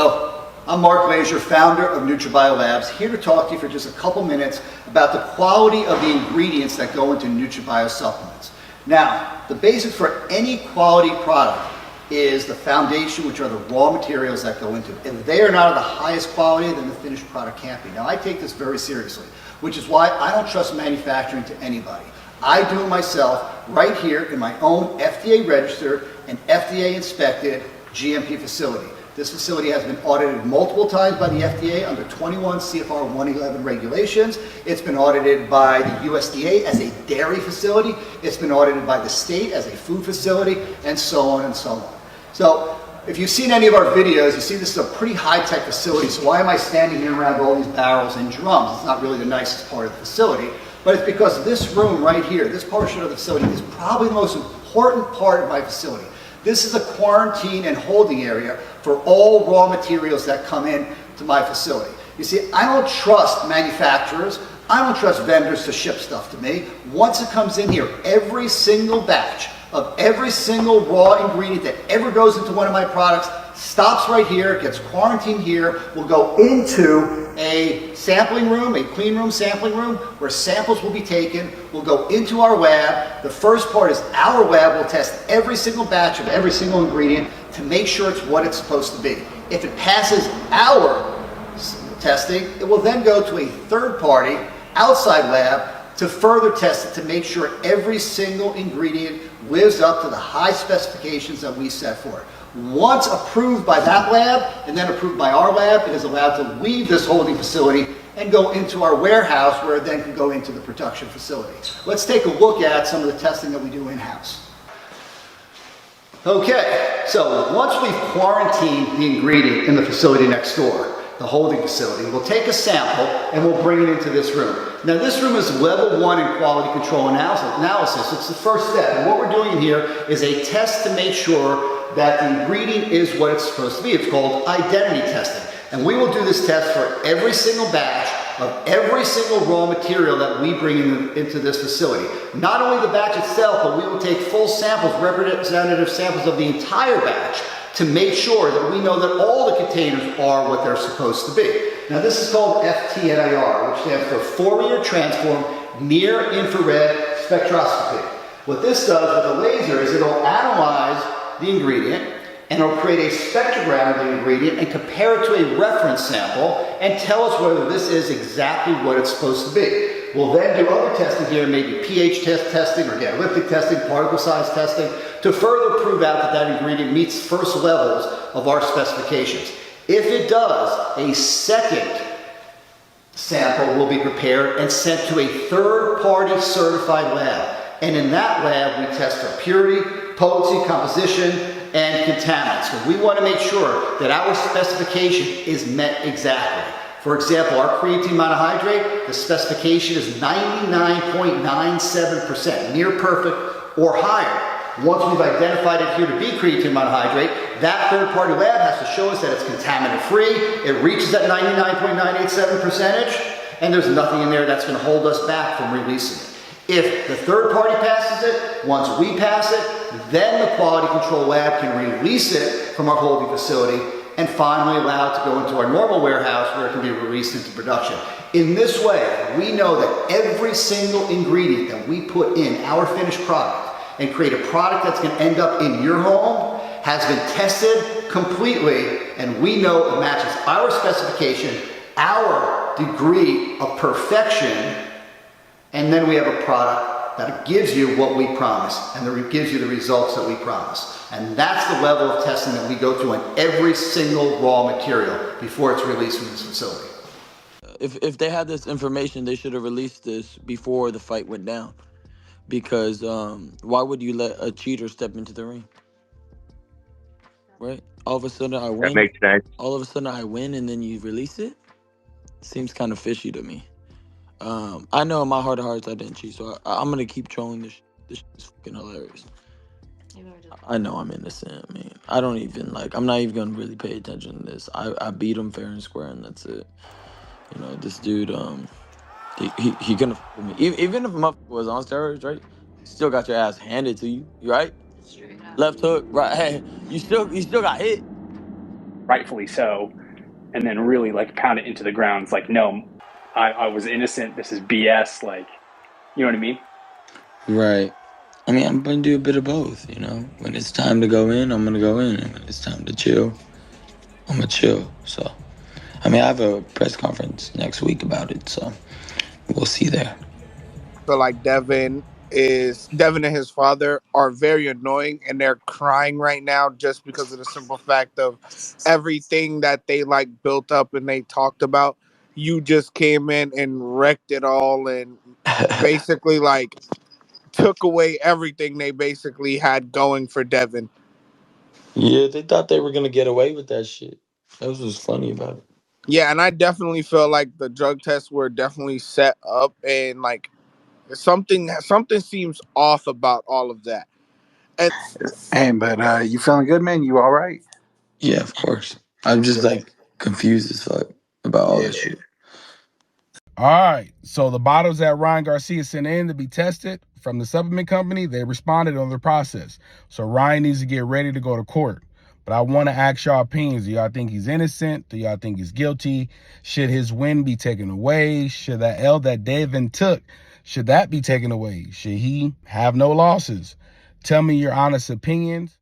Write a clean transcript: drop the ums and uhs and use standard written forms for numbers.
Hello, I'm Mark Lazier, founder of NutriBio Labs, here to talk to you for just a couple minutes about the quality of the ingredients that go into NutriBio supplements. Now, the basics for any quality product is the foundation, which are the raw materials that go into it. If they are not of the highest quality, then the finished product can't be. Now, I take this very seriously, which is why I don't trust manufacturing to anybody. I do it myself right here in my own FDA registered and FDA inspected GMP facility. This facility has been audited multiple times by the FDA under 21 CFR 111 regulations. It's been audited by the USDA as a dairy facility. It's been audited by the state as a food facility, and so on and so on. So if you've seen any of our videos, you see this is a pretty high-tech facility. So why am I standing here around all these barrels and drums? It's not really the nicest part of the facility, but it's because this room right here, this portion of the facility, is probably the most important part of my facility. This is a quarantine and holding area for all raw materials that come in to my facility. You see, I don't trust manufacturers. I don't trust vendors to ship stuff to me. Once it comes in here, every single batch of every single raw ingredient that ever goes into one of my products stops right here, gets quarantined here, will go into a sampling room, a clean room sampling room, where samples will be taken, will go into our lab. The first part is our lab will test every single batch of every single ingredient to make sure it's what it's supposed to be. If it passes our testing, it will then go to a third party outside lab to further test it to make sure every single ingredient lives up to the high specifications that we set for it. Once approved by that lab and then approved by our lab, it is allowed to leave this holding facility and go into our warehouse, where it then can go into the production facility. Let's take a look at some of the testing that we do in-house. Okay, so once we've quarantined the ingredient in the facility next door, the holding facility, we'll take a sample and we'll bring it into this room. Now, this room is level 1 in quality control analysis. It's the first step. And what we're doing here is a test to make sure that the ingredient is what it's supposed to be. It's called identity testing. And we will do this test for every single batch of every single raw material that we bring into this facility. Not only the batch itself, but we will take full samples, representative samples of the entire batch, to make sure that we know that all the containers are what they're supposed to be. Now, this is called FTNIR, which stands for Fourier Transform Near Infrared Spectroscopy. What this does with a laser is it'll analyze the ingredient, and it'll create a spectrogram of the ingredient and compare it to a reference sample and tell us whether this is exactly what it's supposed to be. We'll then do other testing here, maybe pH testing, organoleptic testing, particle size testing, to further prove out that that ingredient meets first levels of our specifications. If it does, a second sample will be prepared and sent to a third-party certified lab. And in that lab, we test for purity, potency, composition, and contaminants. So we want to make sure that our specification is met exactly. For example, our creatine monohydrate, the specification is 99.97%, near perfect or higher. Once we've identified it here to be creatine monohydrate, that third-party lab has to show us that it's contaminant-free, it reaches that 99.987%, and there's nothing in there that's going to hold us back from releasing it. If the third party passes it, once we pass it, then the quality control lab can release it from our holding facility and finally allow it to go into our normal warehouse, where it can be released into production. In this way, we know that every single ingredient that we put in our finished product and create a product that's going to end up in your home has been tested completely, and we know it matches our specification, our degree of perfection, and then we have a product that gives you what we promise and that gives you the results that we promise. And that's the level of testing that we go through on every single raw material before it's released from this facility. If they had this information, they should have released this before the fight went down. Because why would you let a cheater step into the ring? Right? All of a sudden I win. That makes sense. All of a sudden I win and then you release it? Seems kind of fishy to me. I know in my heart of hearts I didn't cheat, so I'm going to keep trolling this. This is fucking hilarious. I know I'm innocent. I mean, I don't even, I'm not even going to really pay attention to this. I beat him fair and square, and that's it. You know, this dude, he gonna fuck with me. Even if a motherfucker was on steroids, right? Still got your ass handed to you, right? Left hook, right? Hey, you still got hit. rightfully so, and then really like pound it into the ground. It's like, no, I was innocent. This is BS. Like, you know what I mean? Right. I mean, I'm gonna do a bit of both. You know, when it's time to go in, I'm gonna go in, and when it's time to chill, I'm gonna chill. So, I mean, I have a press conference next week about it, so we'll see there. feel like Devin and his father are very annoying, and they're crying right now just because of the simple fact of everything that they like built up and they talked about. You just came in and wrecked it all and basically like took away everything they basically had going for Devin. Yeah, they thought they were gonna get away with that shit. That was what's funny about it. Yeah, and I definitely feel like the drug tests were definitely set up, and like something seems off about all of that. And Hey, but you feeling good, man? You all right? Yeah, of course. I'm just like confused as fuck about all Yeah. this shit. All right. So the bottles that Ryan Garcia sent in to be tested from the supplement company, they responded on the process. So Ryan needs to get ready to go to court. But I want to ask y'all opinions. Do y'all think he's innocent? Do y'all think he's guilty? Should his win be taken away? Should that L that Devin took, should that be taken away? Should he have no losses? Tell me your honest opinions.